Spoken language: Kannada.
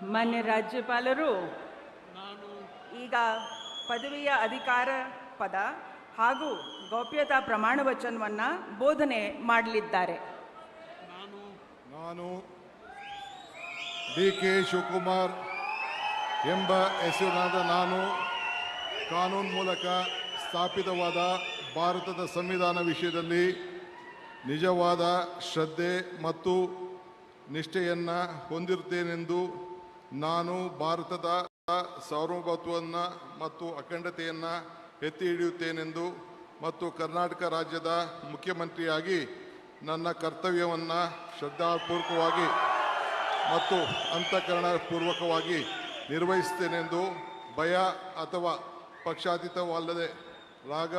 ಮಾನ್ಯ ರಾಜ್ಯಪಾಲರು ನಾನು ಈಗ ಪದವಿಯ ಅಧಿಕಾರ ಪದ ಹಾಗೂ ಗೌಪ್ಯತಾ ಪ್ರಮಾಣ ವಚನವನ್ನು ಬೋಧನೆ ಮಾಡಲಿದ್ದಾರೆ. ನಾನು ಡಿ.ಕೆ. ಶಿವಕುಮಾರ್ ಎಂಬ ಹೆಸರಿನಾದ ನಾನು ಕಾನೂನು ಮೂಲಕ ಸ್ಥಾಪಿತವಾದ ಭಾರತದ ಸಂವಿಧಾನ ವಿಷಯದಲ್ಲಿ ನಿಜವಾದ ಶ್ರದ್ಧೆ ಮತ್ತು ನಿಷ್ಠೆಯನ್ನು ಹೊಂದಿರುತ್ತೇನೆಂದು ನಾನು ಭಾರತದ ಸಾರ್ವಭೌಮತ್ವವನ್ನು ಮತ್ತು ಅಖಂಡತೆಯನ್ನು ಎತ್ತಿ ಹಿಡಿಯುತ್ತೇನೆಂದು ಮತ್ತು ಕರ್ನಾಟಕ ರಾಜ್ಯದ ಮುಖ್ಯಮಂತ್ರಿಯಾಗಿ ನನ್ನ ಕರ್ತವ್ಯವನ್ನು ಶ್ರದ್ಧಾಪೂರ್ವಕವಾಗಿ ಮತ್ತು ಅಂತಃಕರಣಪೂರ್ವಕವಾಗಿ ನಿರ್ವಹಿಸುತ್ತೇನೆಂದು ಭಯ ಅಥವಾ ಪಕ್ಷಾತೀತವಲ್ಲದೆ ರಾಗ